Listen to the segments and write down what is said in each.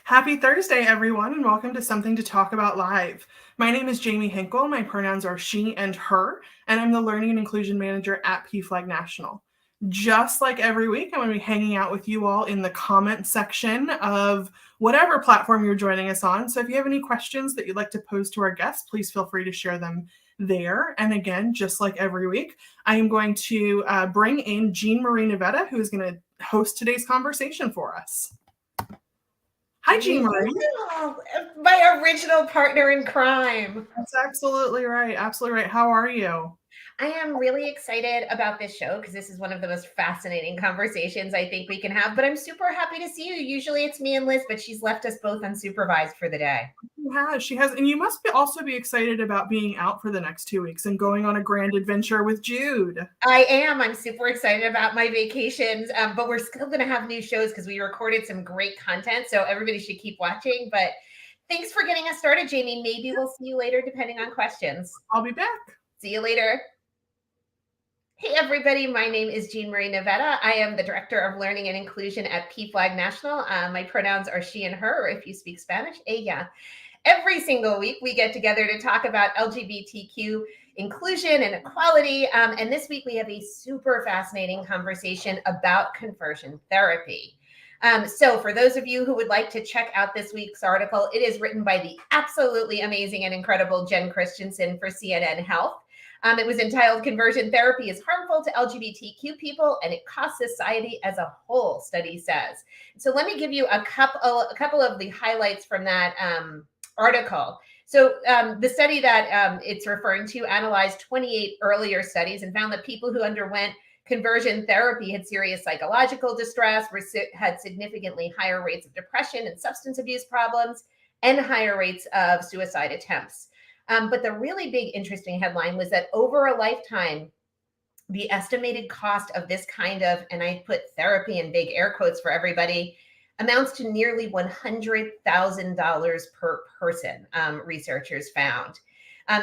Happy Thursday, everyone, and welcome to Something to Talk About Live. My name is Jamie Hinkle. My pronouns are she and her, and I'm the Learning and Inclusion Manager at pflagnation.al. Just like every week, I'm going to be hanging out with you all in the comment section of whatever platform you're joining us on. So if you have any questions that you'd like to pose to our guests, please feel free to share them there. And again, just like every week, I am going to bring in Jean Marie Nevada, who is going to host today's conversation for us. Hi, Jean Marie. My original partner in crime. That's absolutely right. Absolutely right. How are you? I am really excited about this show because this is one of the most fascinating conversations I think we can have. But I'm super happy to see you. Usually it's me and Liz, but she's left us both unsupervised for the day. She has. And you must also be excited about being out for the next 2 weeks and going on a grand adventure with Jude. I am. I'm super excited about my vacations, but we're still going to have new shows because we recorded some great content. So everybody should keep watching. But thanks for getting us started, Jamie. Maybe we'll see you later, depending on questions. I'll be back. See you later. Hey, everybody. My name is Jean Marie Nevada. I am the Director of Learning and Inclusion at pflagnation.al. My pronouns are she and her, or if you speak Spanish, ella. Every single week, we get together to talk about LGBTQ inclusion and equality. And this week, we have a super fascinating conversation about conversion therapy. So for those of you who would like to check out this week's article, it is written by the absolutely amazing and incredible Jen Christensen for CNN Health. It was entitled "Conversion Therapy is Harmful to LGBTQ People and It Costs Society as a Whole," study says. So let me give you a couple of the highlights from that article. So the study that it's referring to analyzed 28 earlier studies and found that people who underwent conversion therapy had serious psychological distress, had significantly higher rates of depression and substance abuse problems, and higher rates of suicide attempts. But the really big, interesting headline was that over a lifetime, the estimated cost of this kind of, and I put therapy in big air quotes for everybody, amounts to nearly $100,000 per person, researchers found.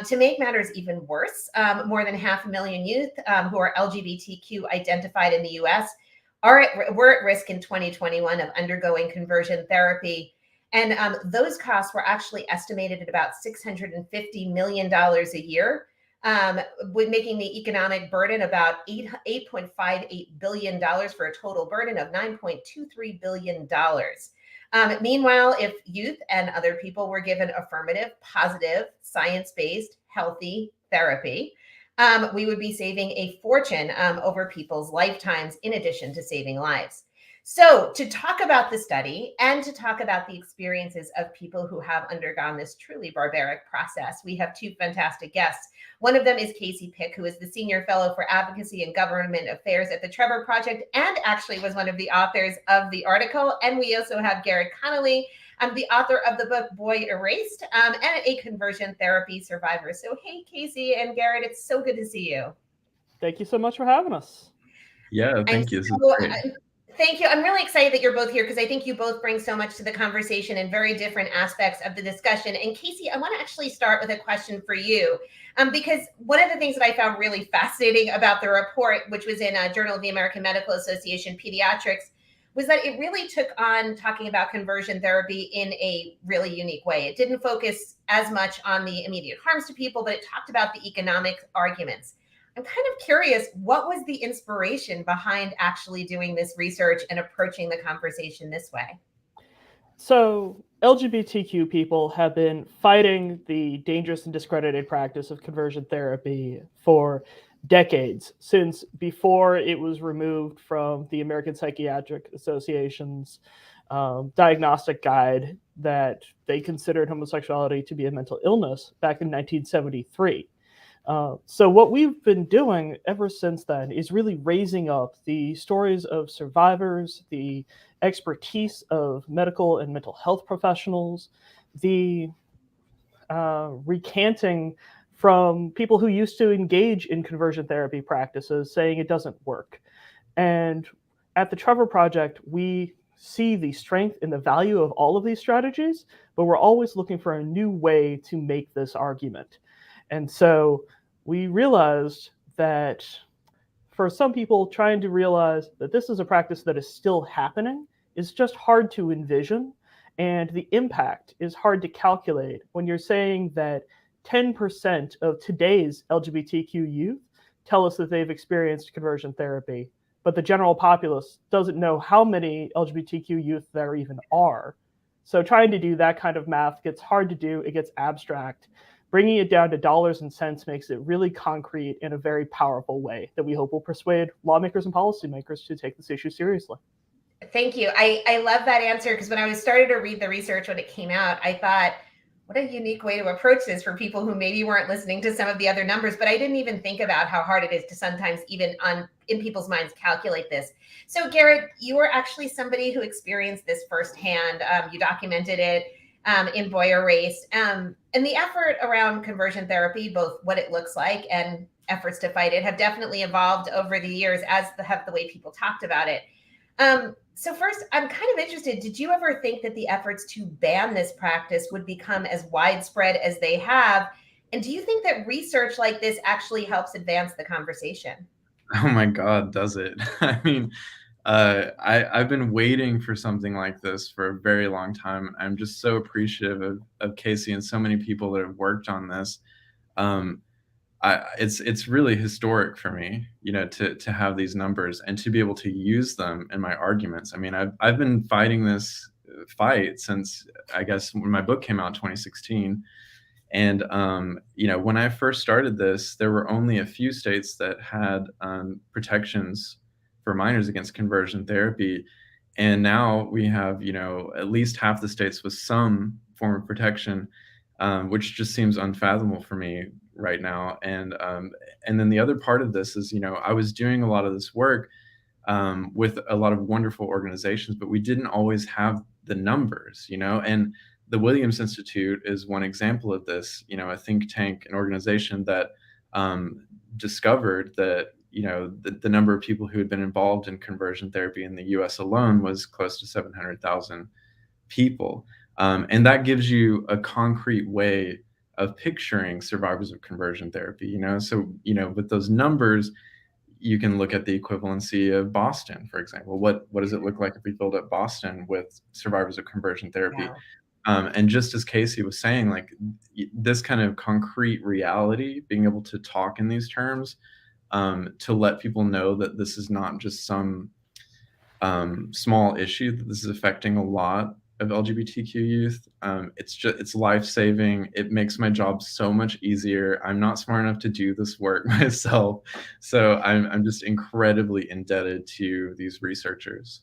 To make matters even worse, more than 500,000 youth who are LGBTQ identified in the US were at risk in 2021 of undergoing conversion therapy. And those costs were actually estimated at about $650 million a year, with making the economic burden about $8.58 billion for a total burden of $9.23 billion. Meanwhile, if youth and other people were given affirmative, positive, science-based, healthy therapy, we would be saving a fortune over people's lifetimes, in addition to saving lives. So to talk about the study and to talk about the experiences of people who have undergone this truly barbaric process, we have two fantastic guests. One of them is Casey Pick, who is the Senior Fellow for Advocacy and Government Affairs at the Trevor Project and actually was one of the authors of the article. And we also have Garrard Conley, the author of the book Boy Erased, and a conversion therapy survivor. So hey, Casey and Garrard, it's so good to see you. Thank you so much for having us. Yeah, thank you. This is great. Thank you. I'm really excited that you're both here because I think you both bring so much to the conversation in very different aspects of the discussion. And Casey, I want to actually start with a question for you, because one of the things that I found really fascinating about the report, which was in Journal of the American Medical Association Pediatrics, was that it really took on talking about conversion therapy in a really unique way. It didn't focus as much on the immediate harms to people, but it talked about the economic arguments. I'm kind of curious, what was the inspiration behind actually doing this research and approaching the conversation this way? So LGBTQ people have been fighting the dangerous and discredited practice of conversion therapy for decades, since before it was removed from the American Psychiatric Association's diagnostic guide that they considered homosexuality to be a mental illness back in 1973. So what we've been doing ever since then is really raising up the stories of survivors, the expertise of medical and mental health professionals, the recanting from people who used to engage in conversion therapy practices saying it doesn't work. And at the Trevor Project, we see the strength and the value of all of these strategies, but we're always looking for a new way to make this argument. And so we realized that for some people, trying to realize that this is a practice that is still happening is just hard to envision. And the impact is hard to calculate when you're saying that 10% of today's LGBTQ youth tell us that they've experienced conversion therapy, but the general populace doesn't know how many LGBTQ youth there even are. So trying to do that kind of math gets hard to do, it gets abstract. Bringing it down to dollars and cents makes it really concrete in a very powerful way that we hope will persuade lawmakers and policymakers to take this issue seriously. Thank you. I love that answer, because when I was started to read the research when it came out, I thought, what a unique way to approach this for people who maybe weren't listening to some of the other numbers, but I didn't even think about how hard it is to sometimes even in people's minds calculate this. So Garrett, you were actually somebody who experienced this firsthand. You documented it in Boyer Race. And the effort around conversion therapy, both what it looks like and efforts to fight it, have definitely evolved over the years, as have the way people talked about it. So first, I'm kind of interested, did you ever think that the efforts to ban this practice would become as widespread as they have? And do you think that research like this actually helps advance the conversation? Oh my God, does it? I mean, I've been waiting for something like this for a very long time. I'm just so appreciative of Casey and so many people that have worked on this. It's really historic for me, to have these numbers and to be able to use them in my arguments. I mean, I've been fighting this fight since, I guess, when my book came out in 2016. And when I first started this, there were only a few states that had protections for minors against conversion therapy. And now we have, at least half the states with some form of protection, which just seems unfathomable for me right now. And then the other part of this is, I was doing a lot of this work with a lot of wonderful organizations, but we didn't always have the numbers, and the Williams Institute is one example of this, a think tank, an organization that discovered that, the number of people who had been involved in conversion therapy in the US alone was close to 700,000 people. And that gives you a concrete way of picturing survivors of conversion therapy, So, with those numbers, you can look at the equivalency of Boston, for example. What does it look like if we build up Boston with survivors of conversion therapy? Yeah. And just as Casey was saying, like this kind of concrete reality, being able to talk in these terms, to let people know that this is not just some small issue, that this is affecting a lot of LGBTQ youth. It's life-saving. It makes my job so much easier. I'm not smart enough to do this work myself. So I'm just incredibly indebted to these researchers.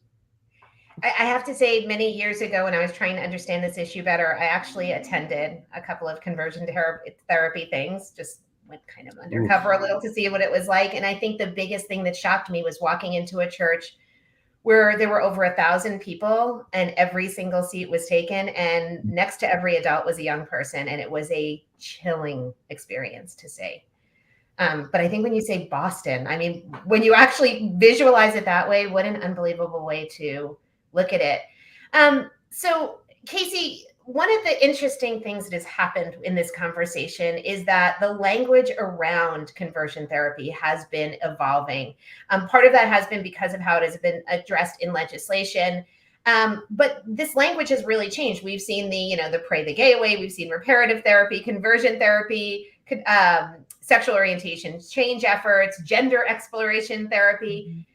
I have to say, many years ago, when I was trying to understand this issue better, I actually attended a couple of conversion therapy things, just went kind of undercover a little to see what it was like. And I think the biggest thing that shocked me was walking into a church where there were over 1,000 people and every single seat was taken. And next to every adult was a young person. And it was a chilling experience, to say. But I think when you say Boston, I mean, when you actually visualize it that way, what an unbelievable way to look at it. So Casey, one of the interesting things that has happened in this conversation is that the language around conversion therapy has been evolving. Part of that has been because of how it has been addressed in legislation. But this language has really changed. We've seen the Pray the Gay Away, we've seen reparative therapy, conversion therapy, sexual orientation change efforts, gender exploration therapy.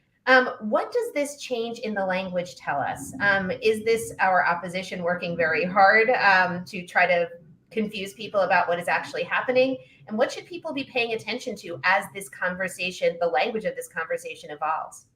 What does this change in the language tell us? Is this our opposition working very hard to try to confuse people about what is actually happening? And what should people be paying attention to as this conversation, the language of this conversation, evolves?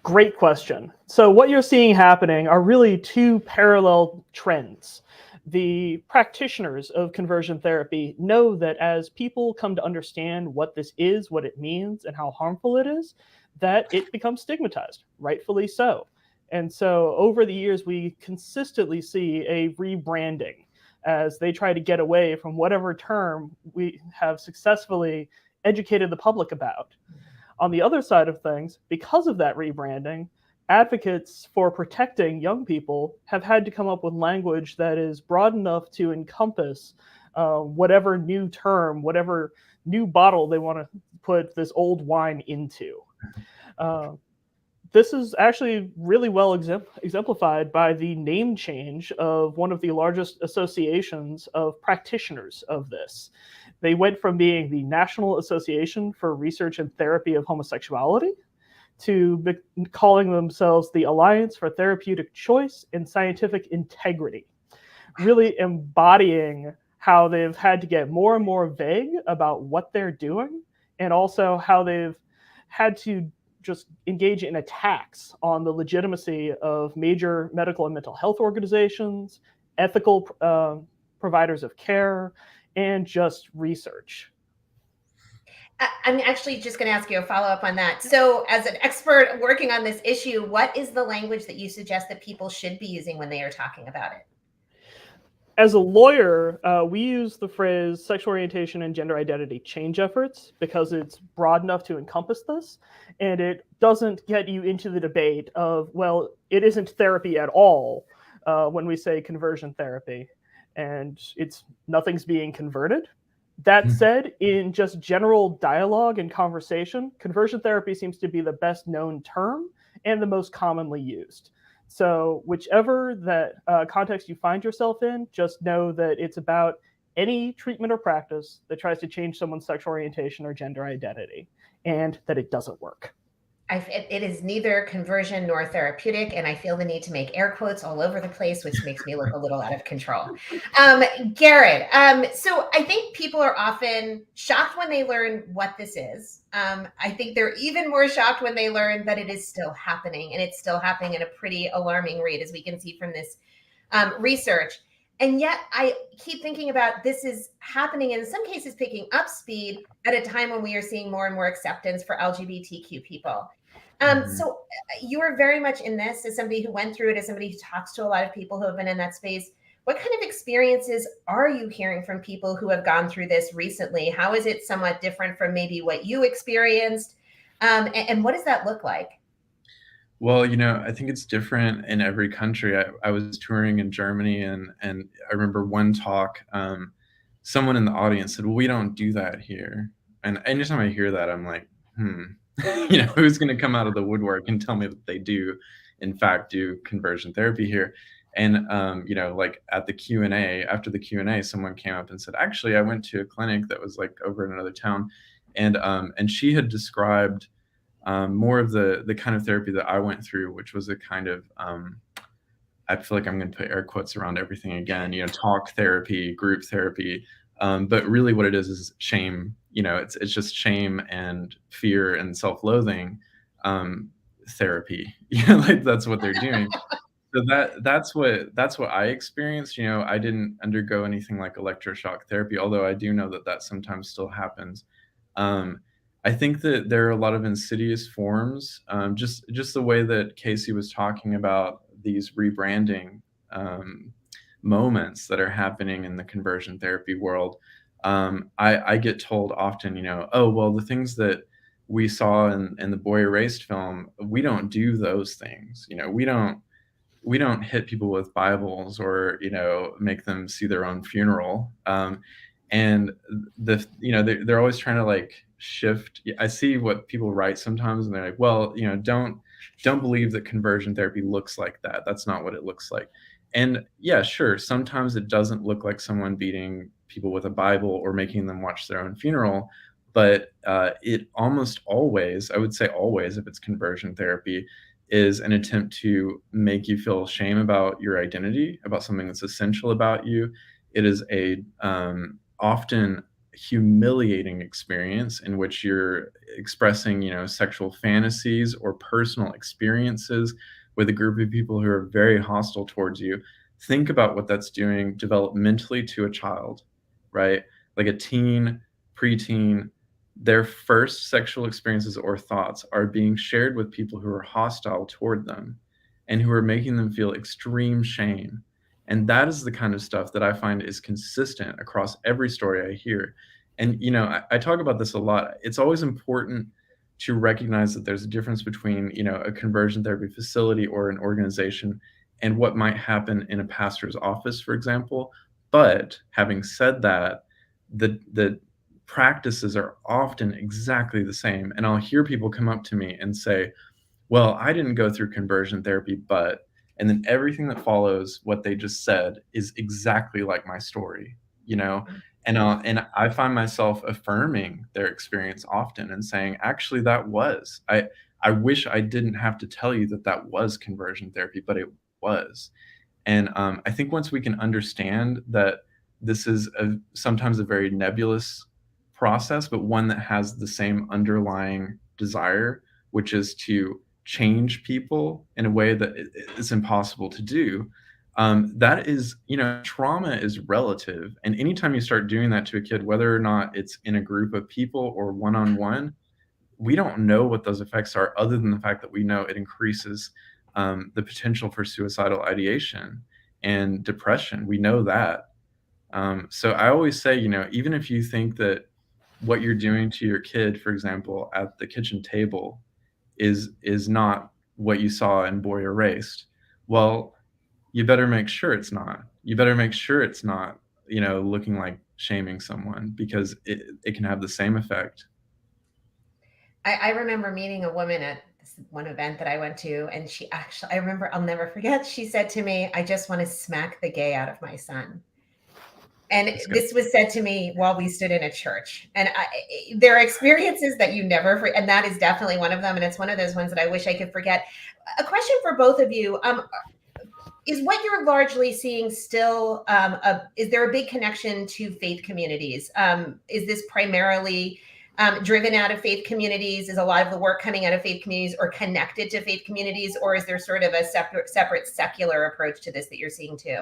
Great question. So what you're seeing happening are really two parallel trends. The practitioners of conversion therapy know that as people come to understand what this is, what it means, and how harmful it is, that it becomes stigmatized, rightfully so. And so over the years, we consistently see a rebranding as they try to get away from whatever term we have successfully educated the public about. On the other side of things, because of that rebranding, advocates for protecting young people have had to come up with language that is broad enough to encompass whatever new term, whatever new bottle they want to put this old wine into. this is actually really well exemplified by the name change of one of the largest associations of practitioners of this. They went from being the National Association for Research and Therapy of Homosexuality to calling themselves the Alliance for Therapeutic Choice and Scientific Integrity, really embodying how they've had to get more and more vague about what they're doing, and also how they've had to just engage in attacks on the legitimacy of major medical and mental health organizations, ethical providers of care, and just research. I'm actually just going to ask you a follow-up on that. So as an expert working on this issue, what is the language that you suggest that people should be using when they are talking about it? As a lawyer, we use the phrase sexual orientation and gender identity change efforts because it's broad enough to encompass this, and it doesn't get you into the debate of, well, it isn't therapy at all when we say conversion therapy, and nothing's being converted. That said, in just general dialogue and conversation, conversion therapy seems to be the best known term and the most commonly used. So whichever that context you find yourself in, just know that it's about any treatment or practice that tries to change someone's sexual orientation or gender identity, and that it doesn't work. It is neither conversion nor therapeutic, and I feel the need to make air quotes all over the place, which makes me look a little out of control. Garrard, so I think people are often shocked when they learn what this is. I think they're even more shocked when they learn that it is still happening, and it's still happening at a pretty alarming rate, as we can see from this research. And yet I keep thinking about this is happening, in some cases picking up speed at a time when we are seeing more and more acceptance for LGBTQ people. So you are very much in this as somebody who went through it, as somebody who talks to a lot of people who have been in that space. What kind of experiences are you hearing from people who have gone through this recently? How is it somewhat different from maybe what you experienced? And what does that look like? Well, I think it's different in every country. I was touring in Germany, and I remember one talk, someone in the audience said, well, we don't do that here. And anytime I hear that, I'm like, who's going to come out of the woodwork and tell me that they do, in fact, do conversion therapy here? And, like at the Q&A, after the Q&A, someone came up and said, actually, I went to a clinic that was like over in another town. And she had described more of the kind of therapy that I went through, which was a kind of, I feel like I'm going to put air quotes around everything again, talk therapy, group therapy. But really what it is shame. It's just shame and fear and self-loathing therapy. Like that's what they're doing. So that's what I experienced. I didn't undergo anything like electroshock therapy, although I do know that sometimes still happens. I think that there are a lot of insidious forms, just the way that Casey was talking about these rebranding moments that are happening in the conversion therapy world. I get told often, oh, well, the things that we saw in the Boy Erased film, we don't do those things. We don't hit people with Bibles or, make them see their own funeral. And they're always trying to like shift. I see what people write sometimes, and they're like, well, don't believe that conversion therapy looks like that. That's not what it looks like. And yeah, sure, sometimes it doesn't look like someone beating people with a Bible or making them watch their own funeral, but it almost always, I would say always, if it's conversion therapy, is an attempt to make you feel shame about your identity, about something that's essential about you. It is a often humiliating experience in which you're expressing, sexual fantasies or personal experiences with a group of people who are very hostile towards you. Think about what that's doing developmentally to a child, right? Like a teen, preteen, their first sexual experiences or thoughts are being shared with people who are hostile toward them and who are making them feel extreme shame. And that is the kind of stuff that I find is consistent across every story I hear. And, I talk about this a lot. It's always important to recognize that there's a difference between, a conversion therapy facility or an organization and what might happen in a pastor's office, for example. But having said that, the practices are often exactly the same. And I'll hear people come up to me and say, well, I didn't go through conversion therapy, but, and then everything that follows what they just said is exactly like my story, you know? And I find myself affirming their experience often and saying, actually, I wish I didn't have to tell you that that was conversion therapy, but it was. And I think once we can understand that this is sometimes a very nebulous process, but one that has the same underlying desire, which is to change people in a way that is impossible to do. That is, trauma is relative. And anytime you start doing that to a kid, whether or not it's in a group of people or one-on-one, we don't know what those effects are other than the fact that we know it increases the potential for suicidal ideation and depression. We know that. So I always say, even if you think that what you're doing to your kid, for example, at the kitchen table is not what you saw in Boy Erased, well, you better make sure it's not. You better make sure it's not, looking like shaming someone, because it can have the same effect. I remember meeting a woman at this one event that I went to, and I remember, I'll never forget, she said to me, I just want to smack the gay out of my son. And this was said to me while we stood in a church. And there are experiences that you never forget, and that is definitely one of them. And it's one of those ones that I wish I could forget. A question for both of you. Is what you're largely seeing still, is there a big connection to faith communities? Is this primarily driven out of faith communities? Is a lot of the work coming out of faith communities or connected to faith communities? Or is there sort of a separate secular approach to this that you're seeing too?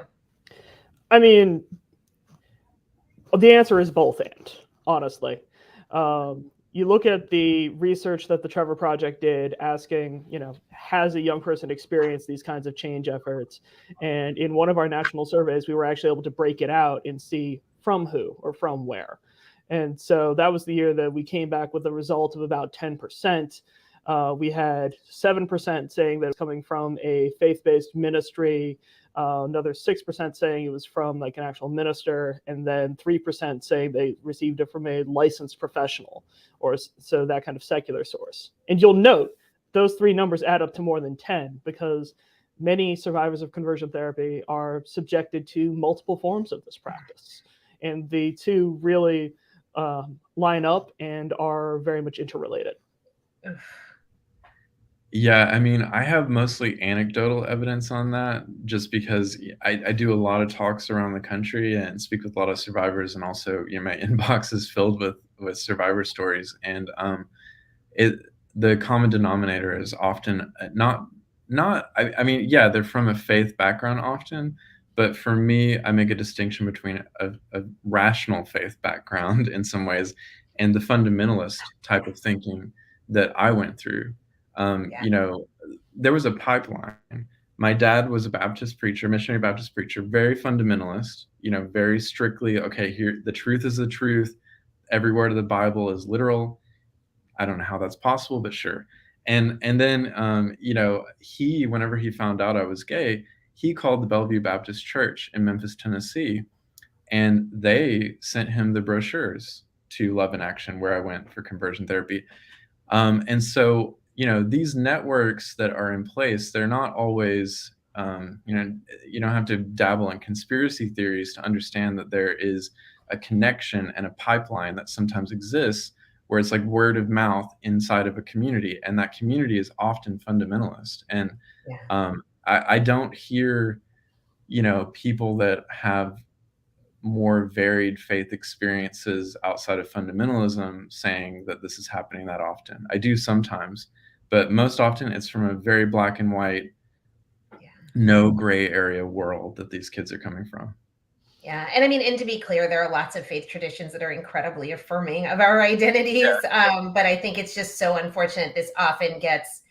I mean, the answer is both and, honestly. You look at the research that the Trevor Project did asking, has a young person experienced these kinds of change efforts? And in one of our national surveys, we were actually able to break it out and see from who or from where. And so that was the year that we came back with a result of about 10%. We had 7% saying that it's coming from a faith-based ministry, another 6% saying it was from like an actual minister, and then 3% saying they received it from a licensed professional, or so that kind of secular source. And you'll note those three numbers add up to more than 10, because many survivors of conversion therapy are subjected to multiple forms of this practice. And the two really line up and are very much interrelated. Yeah, I mean, I have mostly anecdotal evidence on that, just because I do a lot of talks around the country and speak with a lot of survivors, and also, my inbox is filled with survivor stories. And the common denominator is often I mean, yeah, they're from a faith background often, but for me, I make a distinction between a rational faith background in some ways and the fundamentalist type of thinking that I went through. There was a pipeline. My dad was a Baptist preacher, missionary Baptist preacher, very fundamentalist, very strictly, okay, here, the truth is the truth. Every word of the Bible is literal. I don't know how that's possible, but sure. And then, whenever he found out I was gay, he called the Bellevue Baptist Church in Memphis, Tennessee, and they sent him the brochures to Love in Action, where I went for conversion therapy. And so, these networks that are in place, they're not always, you don't have to dabble in conspiracy theories to understand that there is a connection and a pipeline that sometimes exists, where it's like word of mouth inside of a community, and that community is often fundamentalist. And I don't hear, people that have more varied faith experiences outside of fundamentalism saying that this is happening that often. I do sometimes, but most often it's from a very black and white, no gray area world that these kids are coming from. Yeah. And I mean, and to be clear, there are lots of faith traditions that are incredibly affirming of our identities. Yeah. But I think it's just so unfortunate this often gets,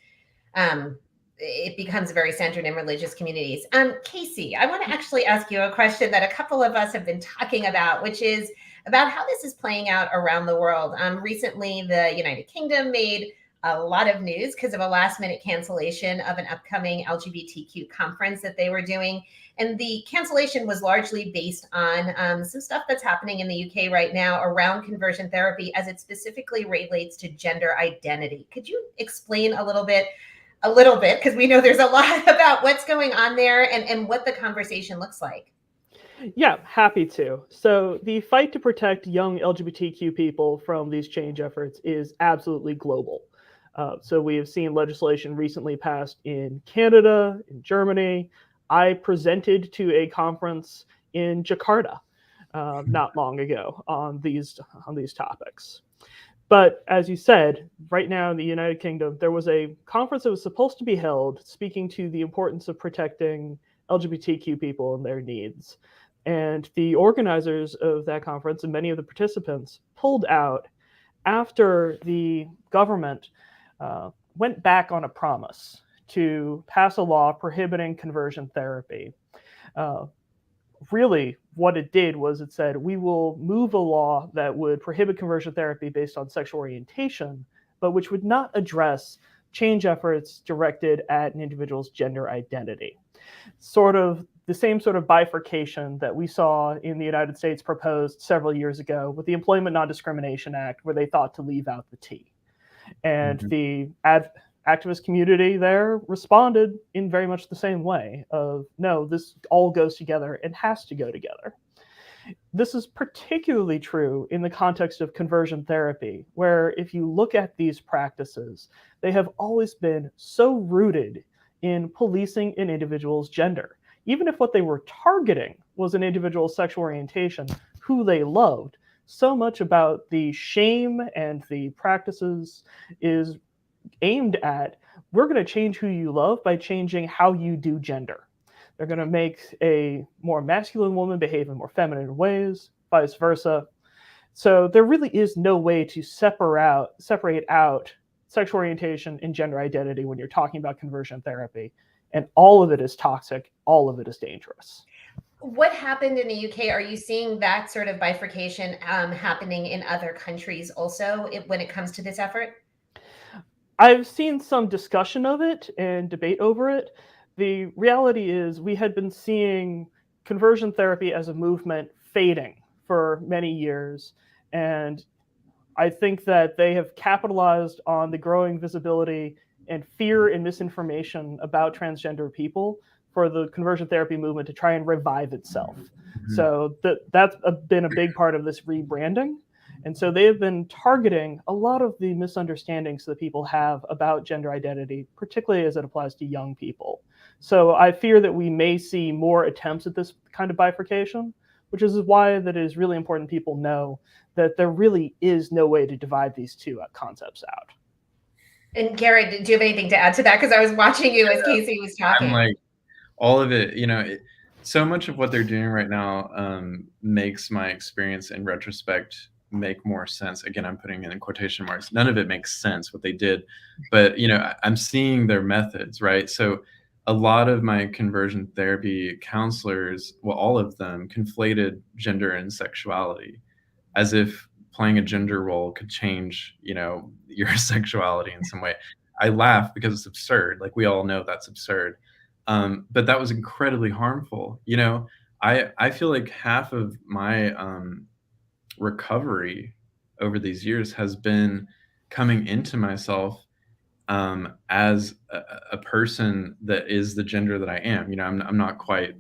it becomes very centered in religious communities. Casey, I want to actually ask you a question that a couple of us have been talking about, which is about how this is playing out around the world. Recently, the United Kingdom made a lot of news because of a last-minute cancellation of an upcoming LGBTQ conference that they were doing. And the cancellation was largely based on some stuff that's happening in the UK right now around conversion therapy as it specifically relates to gender identity. Could you explain a little bit a little bit, because we know there's a lot about what's going on there and what the conversation looks like. Yeah, happy to. So the fight to protect young LGBTQ people from these change efforts is absolutely global. So we have seen legislation recently passed in Canada, in Germany. I presented to a conference in Jakarta not long ago on these topics. But as you said, right now in the United Kingdom, there was a conference that was supposed to be held speaking to the importance of protecting LGBTQ people and their needs. And the organizers of that conference and many of the participants pulled out after the government went back on a promise to pass a law prohibiting conversion therapy. Really, what it did was it said, we will move a law that would prohibit conversion therapy based on sexual orientation, but which would not address change efforts directed at an individual's gender identity. Sort of the same sort of bifurcation that we saw in the United States proposed several years ago with the Employment Non-Discrimination Act, where they thought to leave out the T. And the activist community there responded in very much the same way of, no, this all goes together and has to go together. This is particularly true in the context of conversion therapy, where if you look at these practices, they have always been so rooted in policing an individual's gender. Even if what they were targeting was an individual's sexual orientation, who they loved, so much about the shame and the practices is aimed at, we're going to change who you love by changing how you do gender. They're going to make a more masculine woman behave in more feminine ways, vice versa. So there really is no way to separate out sexual orientation and gender identity when you're talking about conversion therapy. And all of it is toxic. All of it is dangerous. What happened in the UK? Are you seeing that sort of bifurcation happening in other countries also when it comes to this effort? I've seen some discussion of it and debate over it. The reality is we had been seeing conversion therapy as a movement fading for many years. And I think that they have capitalized on the growing visibility and fear and misinformation about transgender people for the conversion therapy movement to try and revive itself. So that's been a big part of this rebranding. And so they have been targeting a lot of the misunderstandings that people have about gender identity, particularly as it applies to young people. So I fear that we may see more attempts at this kind of bifurcation, which is why that it is really important people know that there really is no way to divide these two concepts out. And Garrard, do you have anything to add to that? Because I was watching you as Casey was talking. I'm like, all of it, so much of what they're doing right now makes my experience in retrospect make more sense. Again, I'm putting in quotation marks. None of it makes sense what they did, but I'm seeing their methods, right? So a lot of my conversion therapy counselors, well, all of them conflated gender and sexuality as if playing a gender role could change, your sexuality in some way. I laugh because it's absurd. Like, we all know that's absurd. But that was incredibly harmful. I feel like half of my recovery over these years has been coming into myself as a person that is the gender that I am. I'm not quite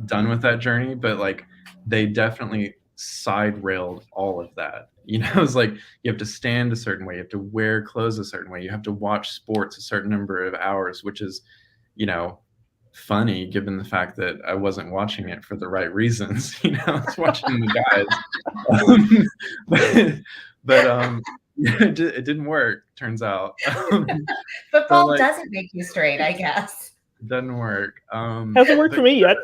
done with that journey, but like, they definitely side railed all of that. It's like, you have to stand a certain way, you have to wear clothes a certain way, you have to watch sports a certain number of hours, which is funny given the fact that I wasn't watching it for the right reasons. I was watching the guys. but it didn't work, turns out. Football doesn't make you straight, I guess. It doesn't work. Hasn't worked for me yet.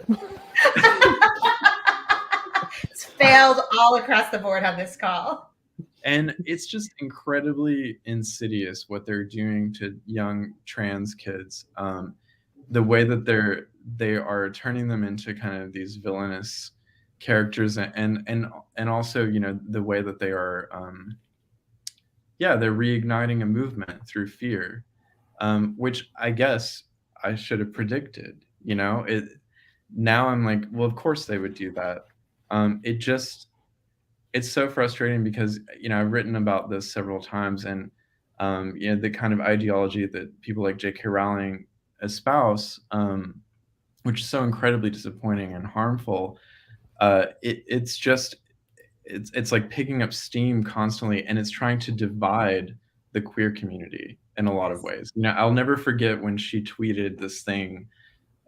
It's failed all across the board on this call. And it's just incredibly insidious what they're doing to young trans kids. The way that they are turning them into kind of these villainous characters, and also the way that they are they're reigniting a movement through fear, which I guess I should have predicted. Now I'm like, well, of course they would do that. It's so frustrating because I've written about this several times, and The kind of ideology that people like J.K. Rowling espouse, which is so incredibly disappointing and harmful. It's like picking up steam constantly, and it's trying to divide the queer community in a lot of ways. I'll never forget when she tweeted this thing.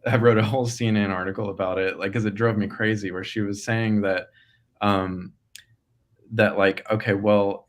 I wrote a whole CNN article about it, like, because it drove me crazy, where she was saying that, like, okay, well,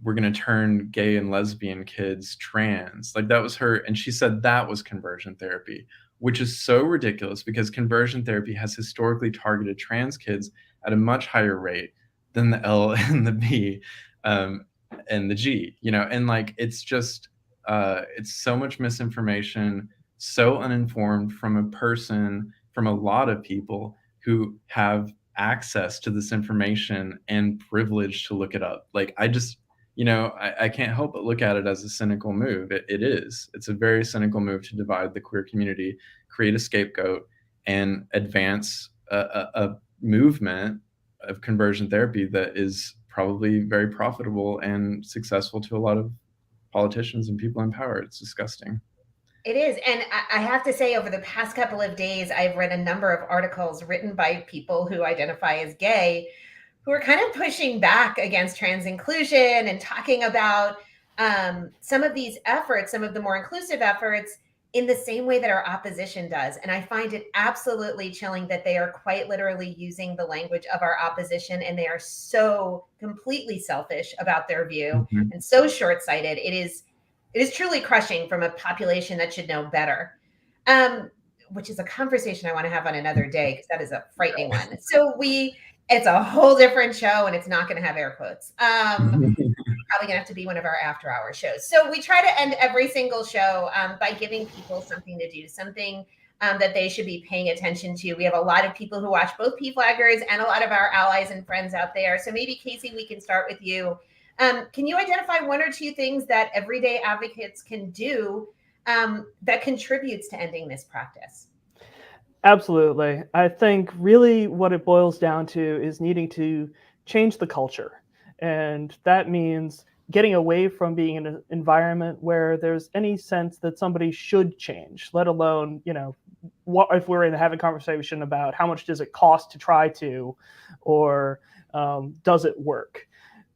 we're going to turn gay and lesbian kids trans. Like, that was her. And she said that was conversion therapy, which is so ridiculous, because conversion therapy has historically targeted trans kids at a much higher rate than the L and the B and the G, and like, it's just, it's so much misinformation, so uninformed from a lot of people who have access to this information and privilege to look it up. Like, I can't help but look at it as a cynical move. It is. It's a very cynical move to divide the queer community, create a scapegoat, and advance a movement of conversion therapy that is probably very profitable and successful to a lot of politicians and people in power. It's disgusting. It is. And I have to say, over the past couple of days, I've read a number of articles written by people who identify as gay, who are kind of pushing back against trans inclusion and talking about some of these efforts, some of the more inclusive efforts, in the same way that our opposition does. And I find it absolutely chilling that they are quite literally using the language of our opposition, and they are so completely selfish about their view and so short-sighted. It is truly crushing from a population that should know better, which is a conversation I want to have on another day, because that is a frightening one. So it's a whole different show, and it's not going to have air quotes. Probably gonna have to be one of our after hour shows. So we try to end every single show by giving people something to do, something that they should be paying attention to. We have a lot of people who watch both PFlaggers and a lot of our allies and friends out there. So maybe, Casey, we can start with you. Can you identify one or two things that everyday advocates can do that contributes to ending this practice? Absolutely. I think really what it boils down to is needing to change the culture. And that means getting away from being in an environment where there's any sense that somebody should change, let alone, what if we're having a conversation about how much does it cost to try to, or does it work?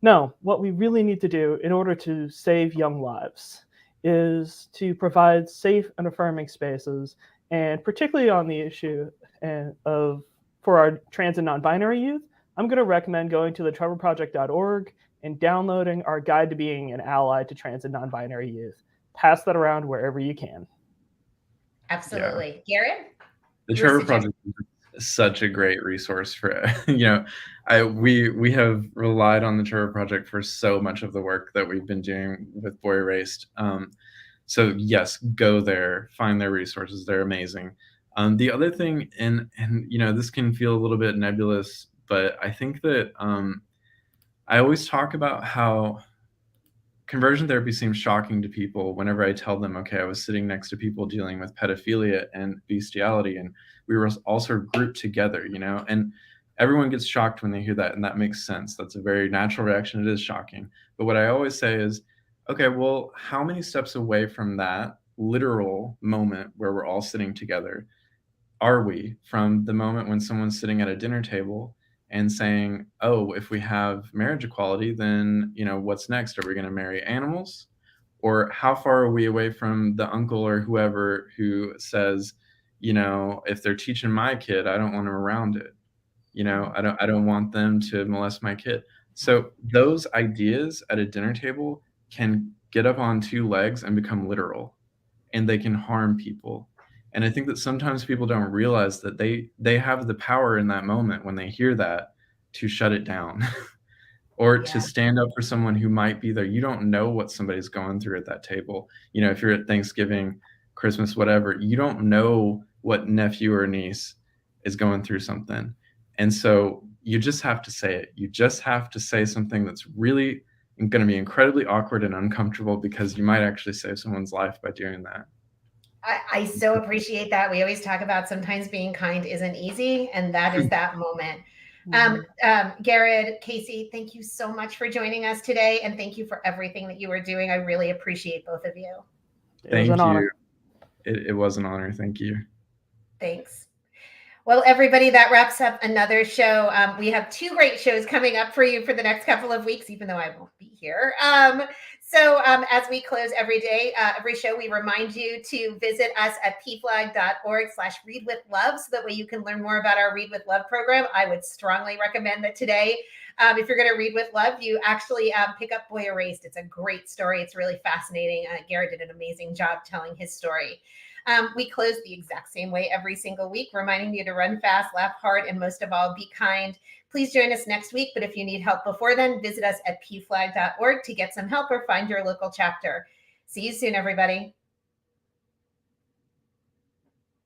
No, what we really need to do in order to save young lives is to provide safe and affirming spaces, and particularly on the issue for our trans and non-binary youth, I'm going to recommend going to the trevorproject.org and downloading our guide to being an ally to trans and non-binary youth. Pass that around wherever you can. Absolutely. Yeah. Garrard? The Trevor Project is such a great resource for, we have relied on the Trevor Project for so much of the work that we've been doing with Boy Erased. So yes, go there, find their resources. They're amazing. The other thing, and this can feel a little bit nebulous, but I think that I always talk about how conversion therapy seems shocking to people whenever I tell them, okay, I was sitting next to people dealing with pedophilia and bestiality, and we were also grouped together, and everyone gets shocked when they hear that, and that makes sense. That's a very natural reaction. It is shocking. But what I always say is, okay, well, how many steps away from that literal moment where we're all sitting together are we from the moment when someone's sitting at a dinner table and saying, oh, if we have marriage equality, then, what's next? Are we going to marry animals? Or how far are we away from the uncle or whoever who says, if they're teaching my kid, I don't want them around it. I don't want them to molest my kid. So those ideas at a dinner table can get up on two legs and become literal, and they can harm people. And I think that sometimes people don't realize that they have the power in that moment when they hear that to shut it down or to stand up for someone who might be there. You don't know what somebody's going through at that table. If you're at Thanksgiving, Christmas, whatever, you don't know what nephew or niece is going through something. And so you just have to say it. You just have to say something that's really going to be incredibly awkward and uncomfortable, because you might actually save someone's life by doing that. I so appreciate that. We always talk about sometimes being kind isn't easy, and that is that moment. Garrard, Casey, thank you so much for joining us today, and thank you for everything that you are doing. I really appreciate both of you. Thank you. It was an honor. Thank you. Thanks. Well, everybody, that wraps up another show. We have 2 great shows coming up for you for the next couple of weeks, even though I won't be here. So as we close every day, every show, we remind you to visit us at pflag.org/readwithlove, so that way you can learn more about our Read with Love program. I would strongly recommend that today, if you're going to read with love, you actually pick up Boy Erased. It's a great story. It's really fascinating. Garrett did an amazing job telling his story. We close the exact same way every single week, reminding you to run fast, laugh hard, and most of all, be kind. Please join us next week. But if you need help before then, visit us at pflag.org to get some help or find your local chapter. See you soon, everybody.